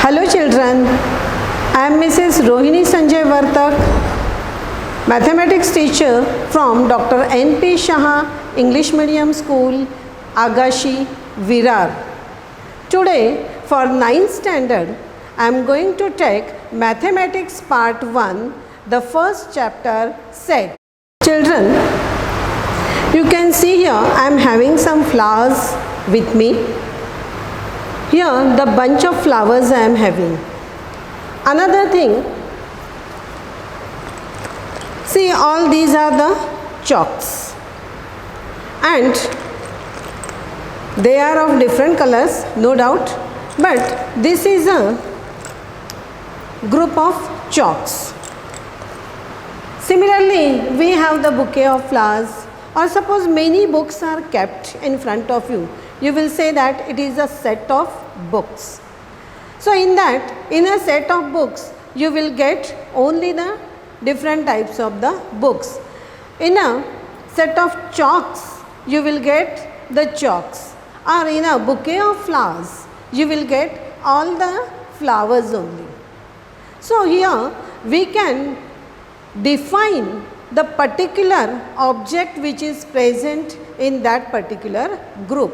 Hello children, I am Mrs. Rohini Sanjay Vartak, mathematics teacher from Dr. N.P. Shah English Medium School, Agashi, Virar. Today for 9th standard, I am going to take mathematics part 1, the first chapter, set. Children, you can see here I am having some flowers with me. Here the bunch of flowers I am having. Another thing, see all these are the chalks and they are of different colors, no doubt, but this is a group of chalks. Similarly, we have the bouquet of flowers, or suppose many books are kept in front of you. You will say that it is a set of books. So in that, in a set of books, you will get only the different types of the books. In a set of chalks, you will get the chalks, or in a bouquet of flowers, you will get all the flowers only. So here we can define the particular object which is present in that particular group.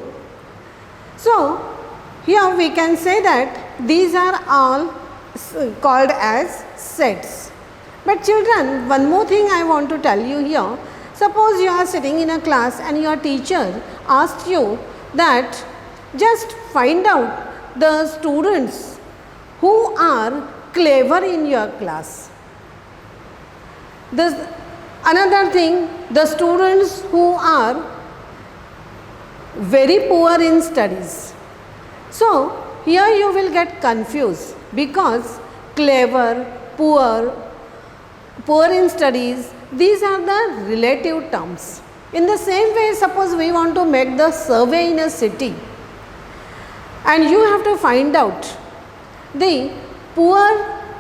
So here we can say that these are all called as sets. But children, one more thing I want to tell you here. Suppose you are sitting in a class and your teacher asked you that just find out the students who are clever in your class. Another thing, the students who are very poor in studies. So here you will get confused because clever, poor in studies, these are the relative terms. In the same way, suppose we want to make the survey in a city and you have to find out the poor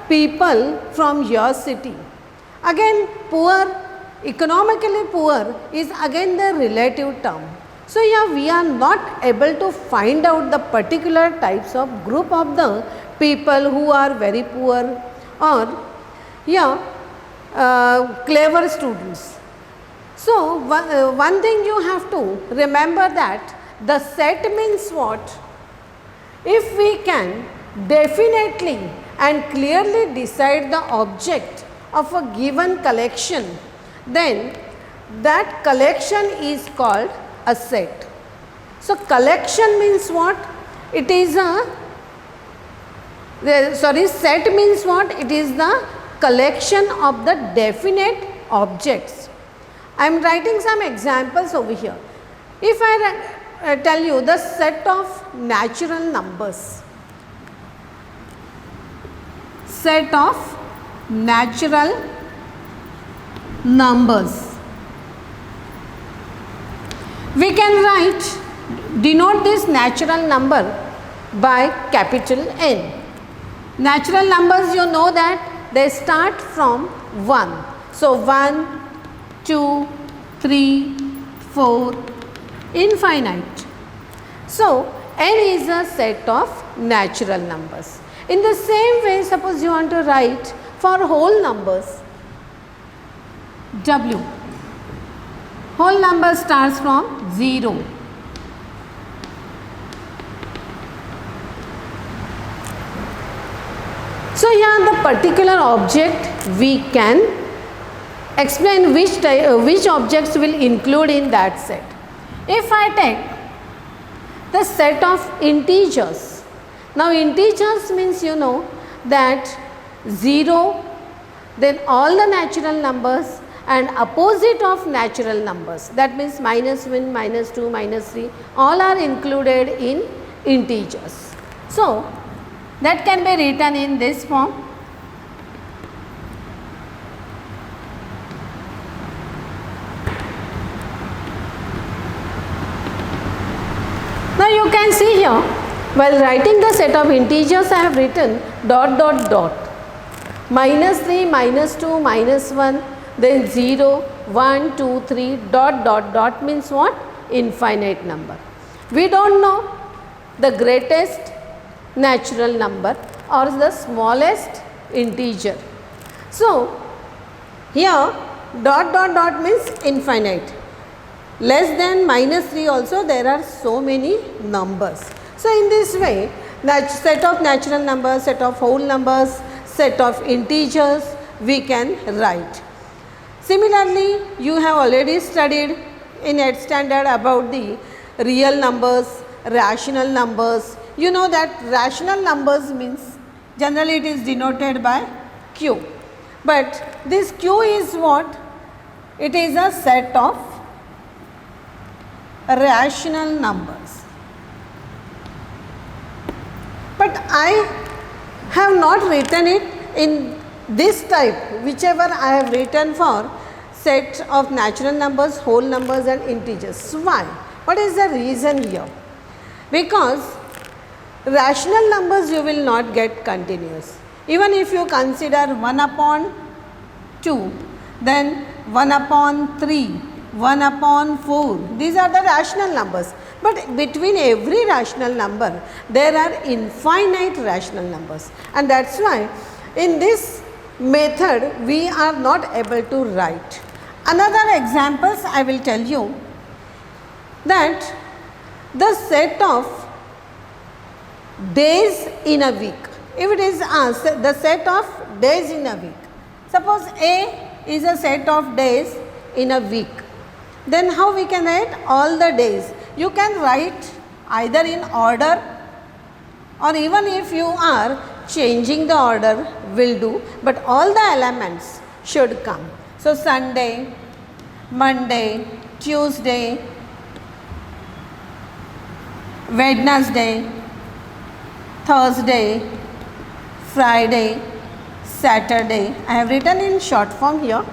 people from your city. Again, poor, economically poor is again the relative term. So here we are not able to find out the particular types of group of the people who are very poor or here clever students. So one thing you have to remember that the set means what? If we can definitely and clearly decide the object of a given collection, then that collection is called a set. So collection means what? It is set means what? It is the collection of the definite objects. I am writing some examples over here. If I tell you the set of natural numbers, set of natural numbers, we can denote this natural number by capital N. Natural numbers, you know that they start from 1. So 1, 2, 3, 4, infinite. So N is a set of natural numbers. In the same way, suppose you want to write for whole numbers, W. Whole number starts from 0. So here the particular object we can explain which objects will include in that set. If I take the set of integers, now integers means you know that 0, then all the natural numbers and opposite of natural numbers, that means -1, -2, -3, all are included in integers. So that can be written in this form. Now you can see here, while writing the set of integers I have written dot dot dot, -3, -2, -1, then 0, 1, 2, 3, dot dot dot means what? Infinite number. We don't know the greatest natural number or the smallest integer. So here dot dot dot means infinite. Less than -3 also there are so many numbers. So in this way, set of natural numbers, set of whole numbers, set of integers we can write. Similarly, you have already studied in 8th standard about the real numbers, rational numbers. You know that rational numbers means generally it is denoted by Q. But this Q is what? It is a set of rational numbers. But I have not written it in this type, whichever I have written for set of natural numbers, whole numbers and integers. Why? What is the reason here? Because rational numbers you will not get continuous. Even if you consider 1 upon 2, then 1 upon 3, 1 upon 4, these are the rational numbers. But between every rational number, there are infinite rational numbers, and that is why in this method we are not able to write. Another examples I will tell you, that the set of days in a week, if it is the set of days in a week, suppose A is a set of days in a week, then how we can write all the days? You can write either in order, or even if you are changing the order will do, but all the elements should come. So Sunday, Monday, Tuesday, Wednesday, Thursday, Friday, Saturday. I have written in short form here.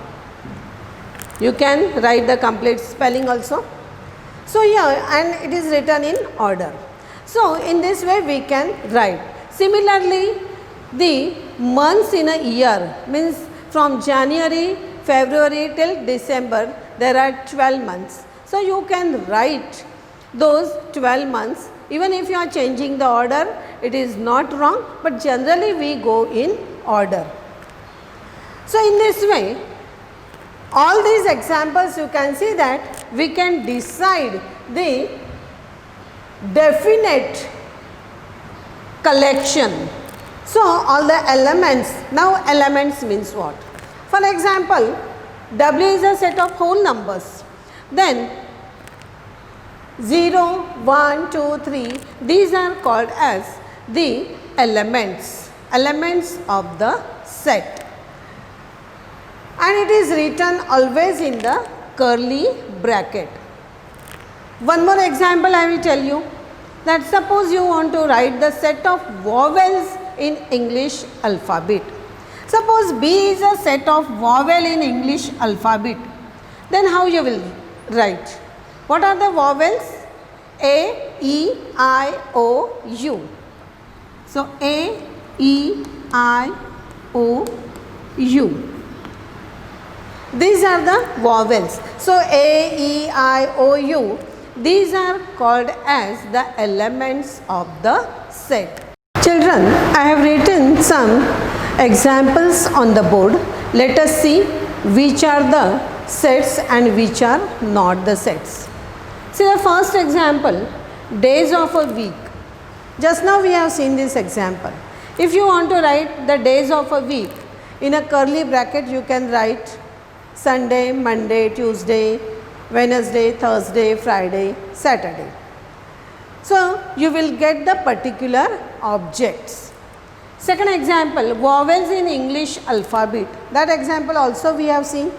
You can write the complete spelling also. So here, and it is written in order. So in this way we can write. Similarly, the months in a year means from January, February till December there are 12 months. So you can write those 12 months. Even if you are changing the order, it is not wrong, but generally we go in order. So in this way, all these examples you can see that we can decide the definite collection. So all the elements, now elements means what? For example, W is a set of whole numbers, then 0, 1, 2, 3, these are called as the elements of the set, and it is written always in the curly bracket. One more example I will tell you, that suppose you want to write the set of vowels in English alphabet. Suppose B is a set of vowel in English alphabet, then how you will write? What are the vowels? A, E, I, O, U. So A, E, I, O, U. These are the vowels. So A, E, I, O, U, these are called as the elements of the set. Children, I have written some examples on the board. Let us see which are the sets and which are not the sets. See the first example, days of a week. Just now we have seen this example. If you want to write the days of a week, in a curly bracket you can write Sunday, Monday, Tuesday, Wednesday, Thursday, Friday, Saturday. So you will get the particular objects. Second example, vowels in English alphabet. That example also we have seen.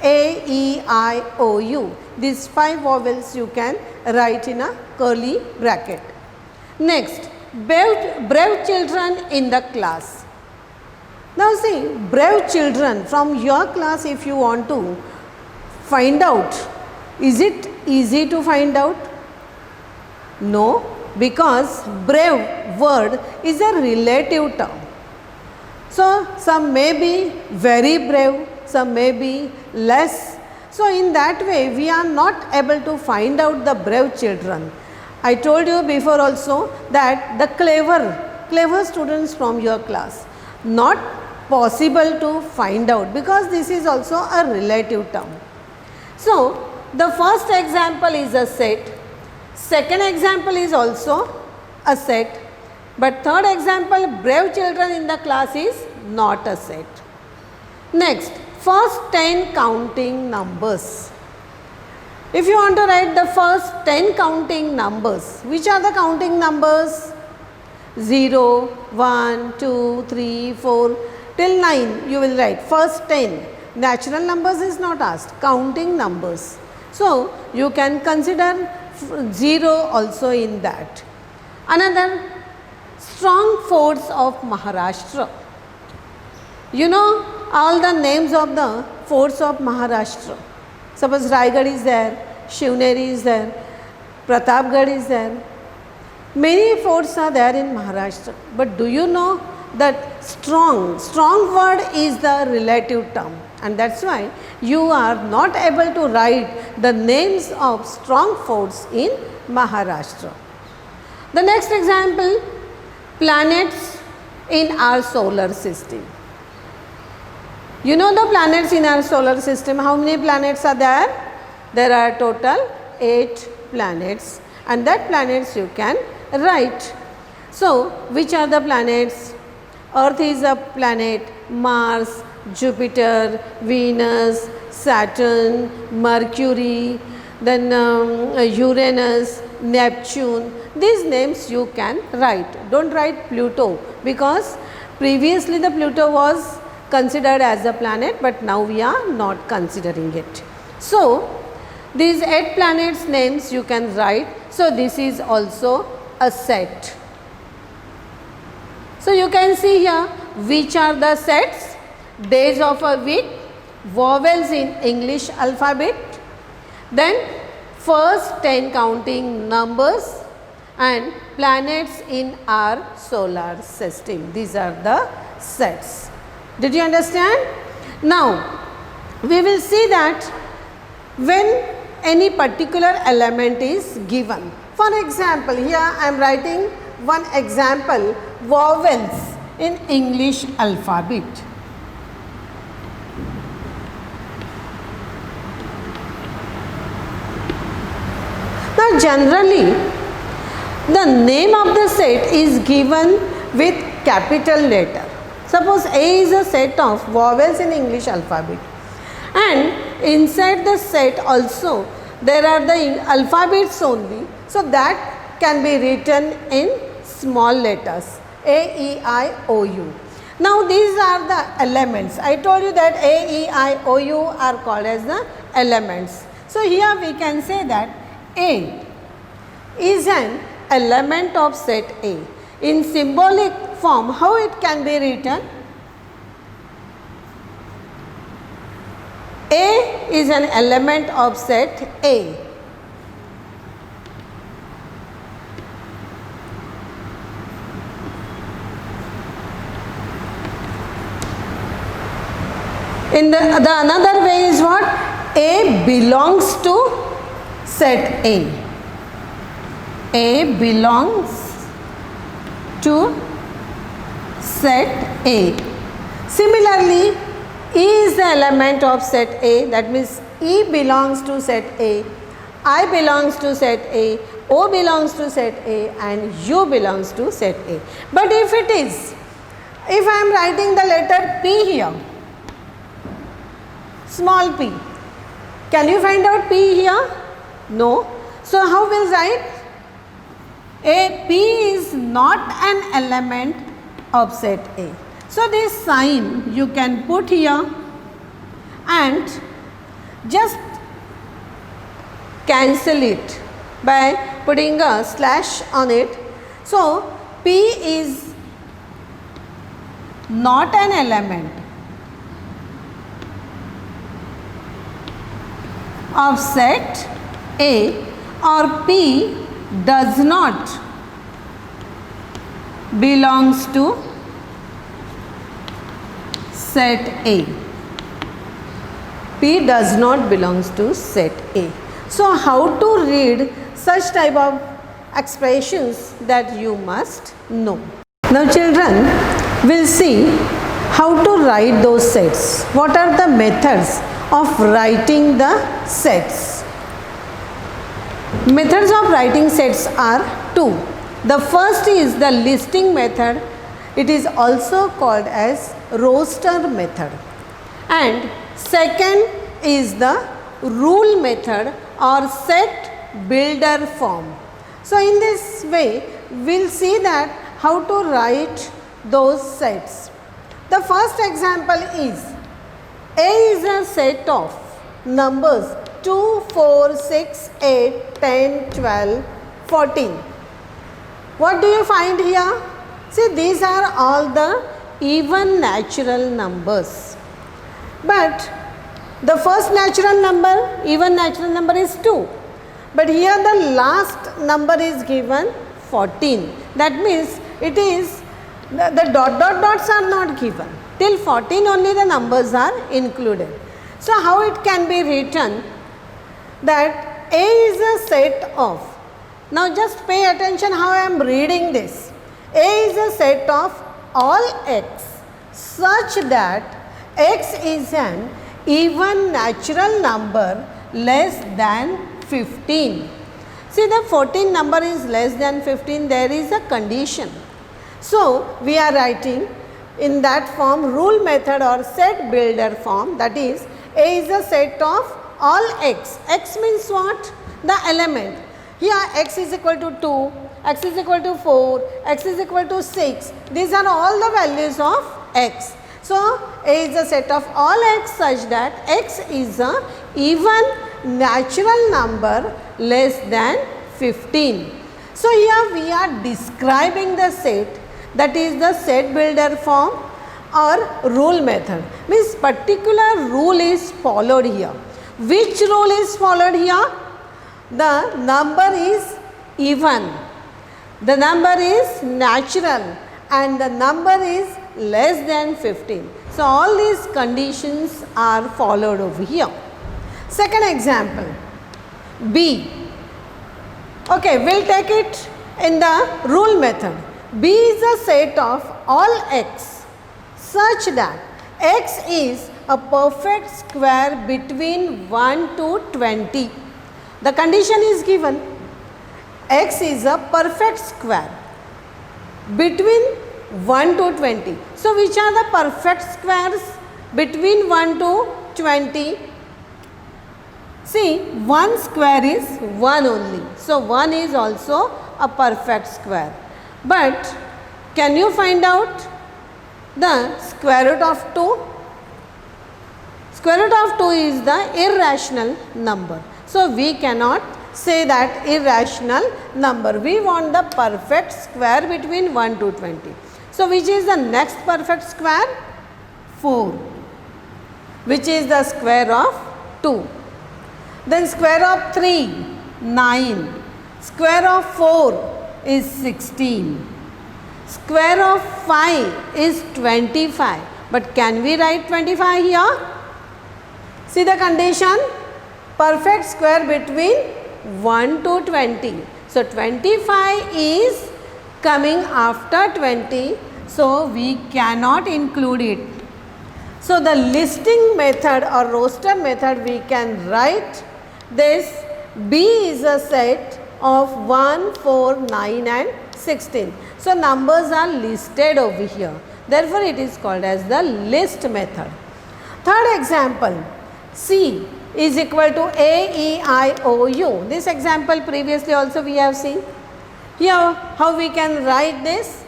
A, E, I, O, U. These 5 vowels you can write in a curly bracket. Next, brave children in the class. Now see, brave children from your class, if you want to find out, is it easy to find out? No, because brave word is a relative term. So some may be very brave, some may be less. So in that way we are not able to find out the brave children. I told you before also that the clever clever students from your class. Not possible to find out because this is also a relative term. So, the first example is a set, second example is also a set, but third example, brave children in the class, is not a set. Next, first 10 counting numbers. If you want to write the first 10 counting numbers, which are the counting numbers? 0, 1, 2, 3, 4 till 9 you will write first 10. Natural numbers is not asked, counting numbers. So, you can consider 0 also in that. Another, strong forts of Maharashtra. You know all the names of the forts of Maharashtra. Suppose Raigad is there, Shivneri is there, Pratapgarh is there. Many forts are there in Maharashtra. But do you know that strong word is the relative term, and that is why you are not able to write the names of strong forts in Maharashtra. The next example, planets in our solar system. You know the planets in our solar system, how many planets are there? There are total 8 planets, and that planets you can write. So, which are the planets? Earth is a planet, Mars, Jupiter, Venus, Saturn, Mercury, then Uranus, Neptune. These names you can write. Don't write Pluto because previously the Pluto was considered as a planet, but now we are not considering it. So, these 8 planets names you can write. So, this is also a set. So, you can see here which are the sets: days of a week, vowels in English alphabet, then first 10 counting numbers, and planets in our solar system. These are the sets. Did you understand? Now, we will see that when any particular element is given. For example, here I am writing one example, vowels in English alphabet. Now, generally, the name of the set is given with capital letter. Suppose A is a set of vowels in English alphabet, and inside the set also there are the alphabets only. So, that can be written in small letters A, E, I, O, U. Now, these are the elements. I told you that A, E, I, O, U are called as the elements. So, here we can say that A is an element of set A. In symbolic form, how it can be written? A is an element of set A. In the another way is what? A belongs to set A. A belongs to set A. Similarly, E is the element of set A, that means E belongs to set A, I belongs to set A, O belongs to set A, and U belongs to set A. But if it is, if I am writing the letter P here, small p, can you find out P here? No. So, how will write? P is not an element of set A. So, this sign you can put here and just cancel it by putting a slash on it. So, P is not an element of set A, or P does not belongs to set A. P does not belongs to set A. So, how to read such type of expressions that you must know. Now children, will see how to write those sets. What are the methods of writing the sets? Methods of writing sets are two. The first is the listing method. It is also called as roster method. And second is the rule method or set builder form. So in this way, we'll see that how to write those sets. The first example is A is a set of numbers 2, 4, 6, 8, 10, 12, 14. What do you find here? See, these are all the even natural numbers. But the first natural number, even natural number is 2. But here the last number is given 14. That means it is the dots are not given. Till 14 only the numbers are included. So how it can be written that A is a set of. Now just pay attention how I am reading this. A is a set of all x such that x is an even natural number less than 15. See, the 14 number is less than 15, there is a condition. So we are writing in that form rule method or set builder form, that is A is a set of all x. X means what? The element. Here x is equal to 2, x is equal to 4, x is equal to 6. These are all the values of x. So A is a set of all x such that x is a even natural number less than 15. So here we are describing the set, that is the set builder form or rule method. Means particular rule is followed here. Which rule is followed here? The number is even, the number is natural, and the number is less than 15. So all these conditions are followed over here. Second example, B. Okay, we'll take it in the rule method. B is a set of all x such that x is a perfect square between 1 to 20. The condition is given, x is a perfect square between 1 to 20. So which are the perfect squares between 1 to 20? See, 1 square is 1 only. So 1 is also a perfect square. But can you find out the square root of 2? Square root of 2 is the irrational number. So we cannot say that irrational number. We want the perfect square between 1 to 20. So which is the next perfect square? 4. Which is the square of 2. Then square of 3, 9. Square of 4 is 16. Square of 5 is 25. But can we write 25 here? See the condition? Perfect square between 1 to 20. So 25 is coming after 20. So we cannot include it. So the listing method or roster method, we can write this. B is a set of 1, 4, 9 and 16. So numbers are listed over here. Therefore it is called as the list method. Third example, C is equal to A, E, I, O, U. This example previously also we have seen. Here how we can write this?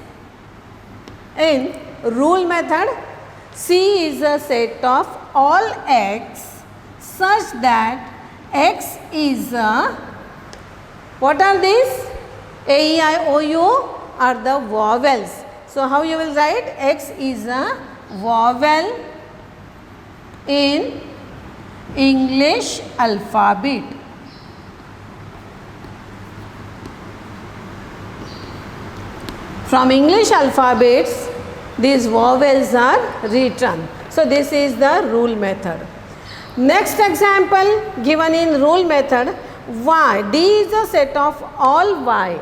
In rule method, C is a set of all x such that x is a, what are these? A, E, I, O, U are the vowels. So how you will write? X is a vowel in English alphabet. From English alphabets, these vowels are written. So this is the rule method. Next example given in rule method, y. D is a set of all y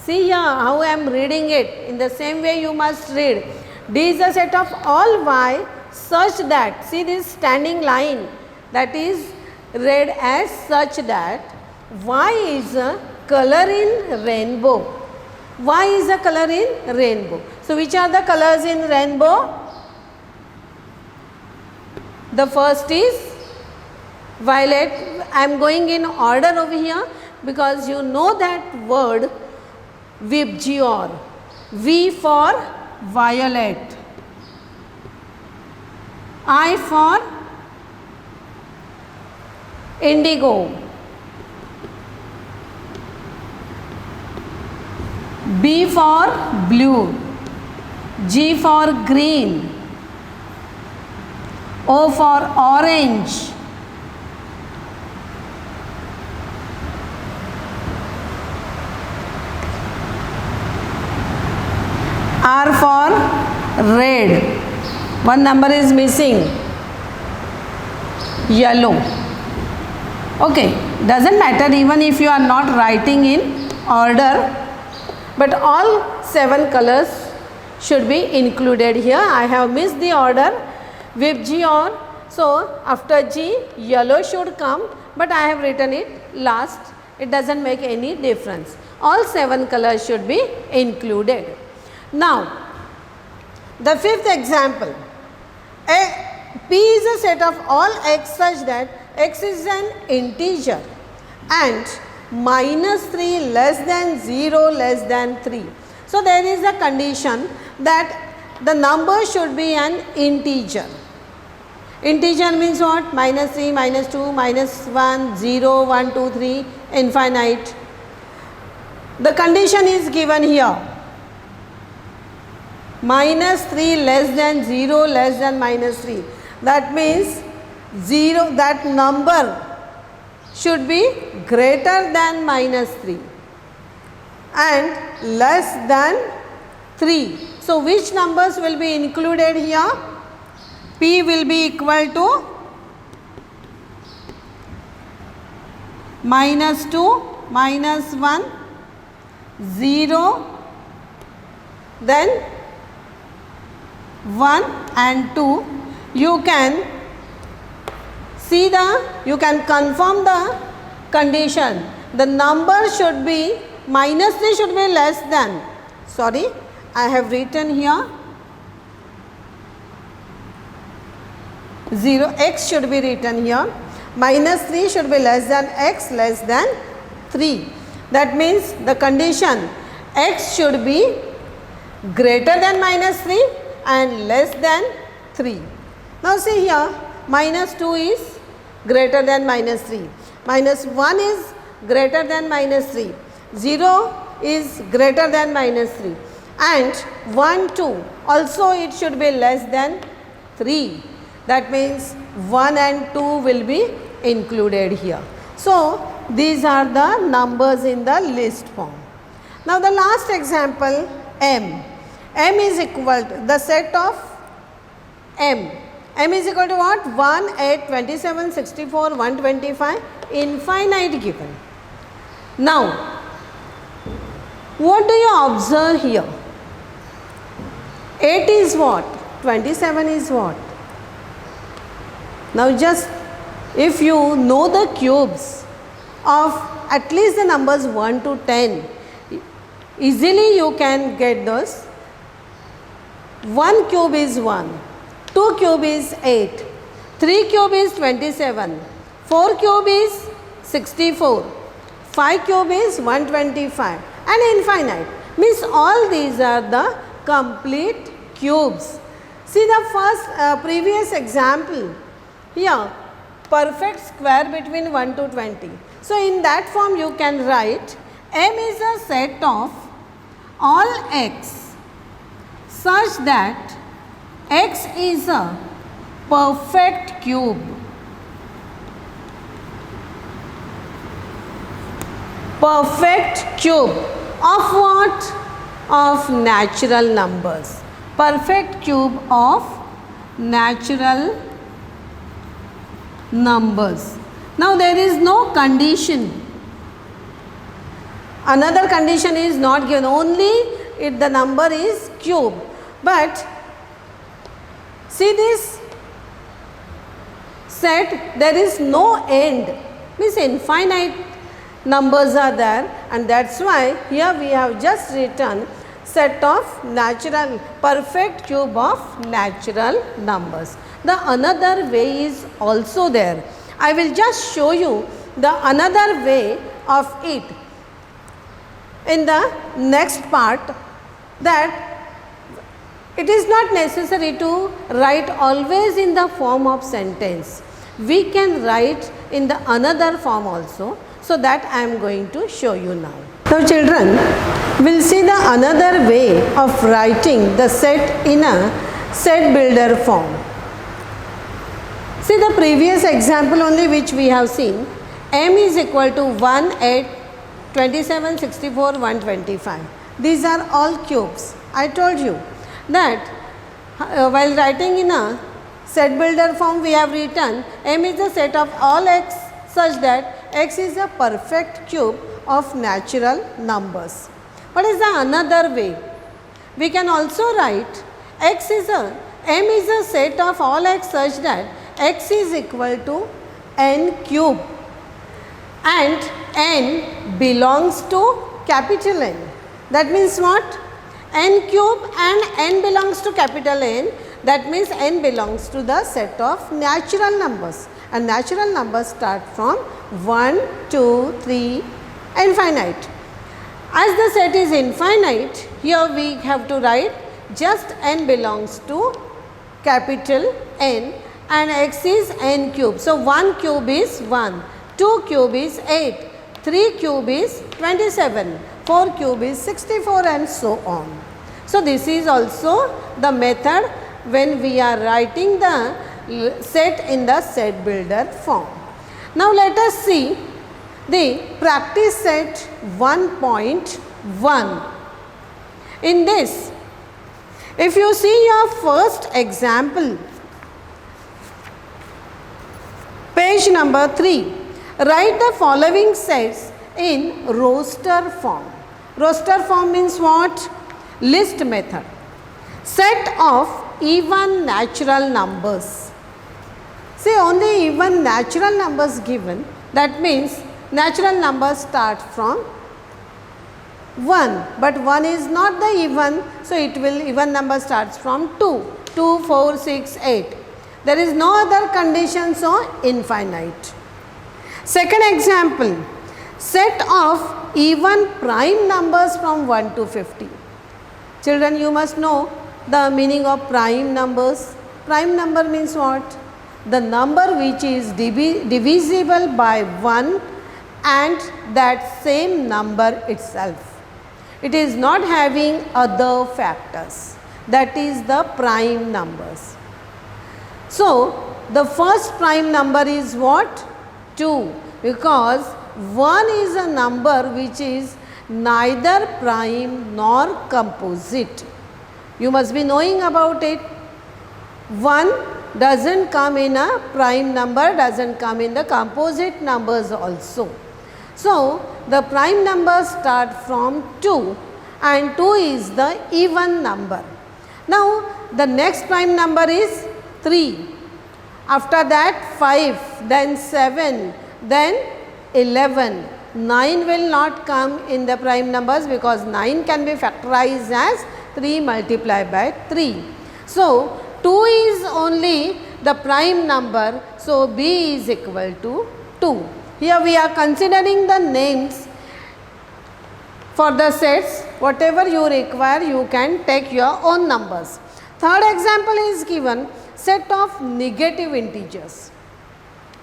See here how I am reading it. In the same way you must read. D is a set of all y such that, see this standing line, that is read as such that y is a color in rainbow. Y is a color in rainbow. So which are the colors in rainbow? The first is violet. I am going in order over here because you know that word Vibgyor. V for violet, I for indigo, B for blue, G for green, O for orange, R for red, one number is missing, yellow. Okay, doesn't matter even if you are not writing in order, but all 7 colors should be included here. I have missed the order. Vibgyor, so after G yellow should come, but I have written it last. It doesn't make any difference. All 7 colors should be included. Now, the 5th example, P is a set of all x such that x is an integer and -3 less than 0 less than 3. So, there is a condition that the number should be an integer. Integer means what? -3, -2, -1, 0, 1, 2, 3, infinite. The condition is given here. -3 less than 0 less than -3. That means 0, that number should be greater than -3 and less than 3. So, which numbers will be included here? P will be equal to -2, -1, 0, then 1 and 2. You can see you can confirm the condition. The number should be -3 should be less than, sorry, I have written here 0, x should be written here, -3 should be less than x less than 3. That means the condition x should be greater than -3 and less than 3. Now see here, -2 is greater than -3, -1 is greater than -3, 0 is greater than -3 and 1, 2 also it should be less than 3. That means 1 and 2 will be included here. So, these are the numbers in the list form. Now, the last example, M. M is equal to the set of M. M is equal to what? 1, 8, 27, 64, 125, infinite given. Now, what do you observe here? 8 is what? 27 is what? Now, just if you know the cubes of at least the numbers 1 to 10, easily you can get those. 1 cube is 1, 2 cube is 8, 3 cube is 27, 4 cube is 64, 5 cube is 125 and infinite. Means all these are the complete cubes. See the first previous example here, perfect square between 1 to 20. So, in that form you can write M is a set of all x such that x is a perfect cube. Perfect cube of what? Of natural numbers. Perfect cube of natural numbers. Now, there is no condition Another condition is not given, only if the number is cube. But see this set, there is no end, means infinite numbers are there, and that is why here we have just written set of natural, perfect cube of natural numbers. The another way is also there. I will just show you the another way of it in the next part, that it is not necessary to write always in the form of sentence. We can write in the another form also. So that I am going to show you now. So children, we will see the another way of writing the set in a set builder form. See the previous example only which we have seen, m is equal to 1, 8, 27, 64, 125. These are all cubes. I told you that while writing in a set builder form, we have written m is the set of all x such that x is a perfect cube of natural numbers. What is the another way? We can also write m is a set of all x such that x is equal to n cube, and n belongs to capital N. That means what? N cube and n belongs to capital N. That means n belongs to the set of natural numbers, and natural numbers start from 1, 2, 3, infinite. As the set is infinite, here we have to write just n belongs to capital N and x is n cube. So 1 cube is 1, 2 cube is 8, 3 cube is 27, 4 cube is 64, and so on. So this is also the method when we are writing the set in the set builder form. Now let us see the practice set 1.1. In this, if you see your first example, page number 3, write the following sets in roster form. Roster form means what? List method. Set of even natural numbers. See, only even natural numbers given, that means natural numbers start from 1, but 1 is not the even, so it will even number starts from 2, 2, 4, 6, 8. There is no other condition, so infinite. Second example, set of even prime numbers from 1 to 50. Children, you must know the meaning of prime numbers. Prime number means what? The number which is divisible by 1 and that same number itself. It is not having other factors. That is the prime numbers. So, the first prime number is what? 2, because 1 is a number which is neither prime nor composite. You must be knowing about it. 1 doesn't come in a prime number, doesn't come in the composite numbers also. So, the prime numbers start from 2 and 2 is the even number. Now, the next prime number is 3. After that 5, then 7, then 11. 9 will not come in the prime numbers because 9 can be factorized as 3 multiplied by 3. So, 2 is only the prime number, so B is equal to 2. Here we are considering the names for the sets. Whatever you require, you can take your own numbers. Third example is given, set of negative integers.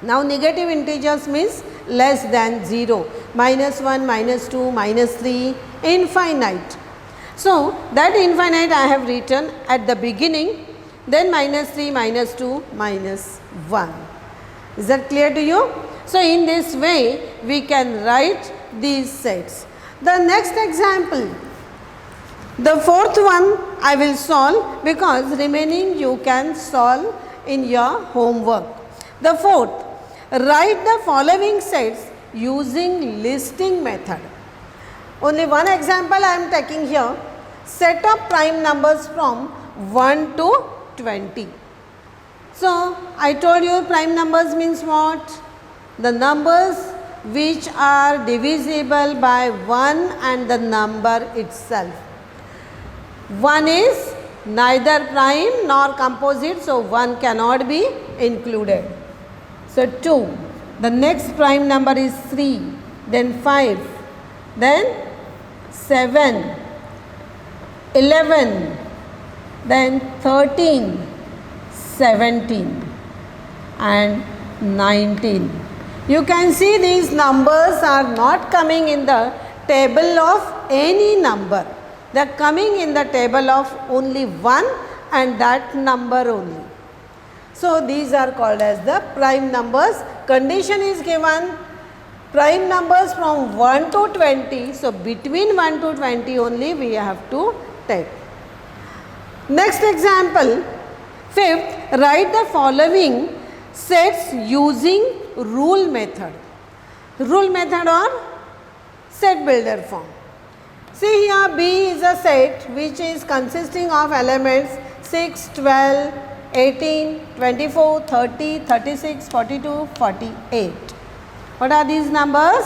Now negative integers means less than 0, minus 1, minus 2, minus 3, infinite. So that infinite I have written at the beginning, then minus 3, minus 2, minus 1. Is that clear to you? So in this way we can write these sets. The next example, the fourth one I will solve because remaining you can solve in your homework. The fourth, write the following sets using listing method. Only one example I am taking here. Set of prime numbers from 1 to 20. So, I told you prime numbers means what? The numbers which are divisible by 1 and the number itself. 1 is neither prime nor composite, so 1 cannot be included. So, 2. The next prime number is 3, then 5, then 7, 11, then 13, 17 and 19. You can see these numbers are not coming in the table of any number. They are coming in the table of only one and that number only. So, these are called as the prime numbers. Condition is given prime numbers from 1 to 20. So, between 1 to 20 only we have to take. Next example, fifth, write the following sets using rule method. Rule method or set builder form. See here B is a set which is consisting of elements 6, 12, 18, 24, 30, 36, 42, 48. What are these numbers?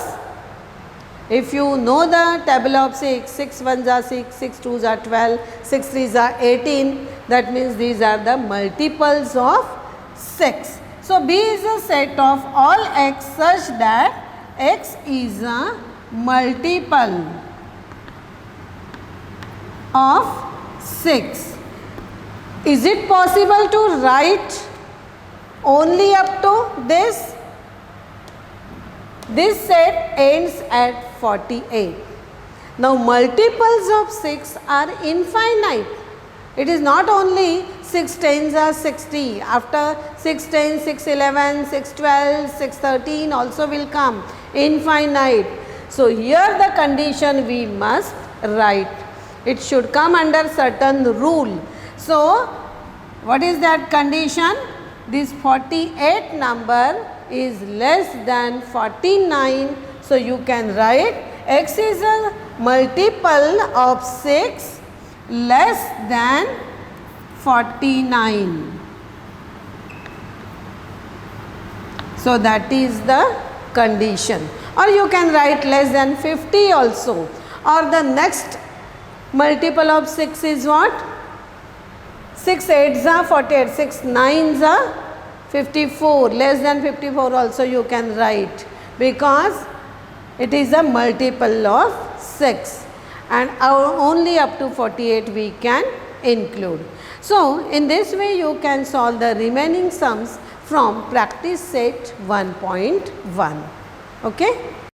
If you know the table of 6, 6 1s are 6, 6 2s are 12, 6 3s are 18, that means these are the multiples of 6. So, B is a set of all x such that x is a multiple of 6. Is it possible to write only up to this? This set ends at 48. Now, multiples of 6 are infinite. It is not only 6 10s are 60. After 6 10, 6 11, 6 12, 6 13 also will come. Infinite. So, here the condition we must write. It should come under certain rule. So, what is that condition? This 48 number is less than 49. So, you can write x is a multiple of 6 less than 49. So, that is the condition. Or you can write less than 50 also. Or the next multiple of 6 is what? 6 8s are 48, 6 9s are 54, less than 54 also you can write, because it is a multiple of 6 and only up to 48 we can include. So, in this way you can solve the remaining sums from practice set 1.1. Okay?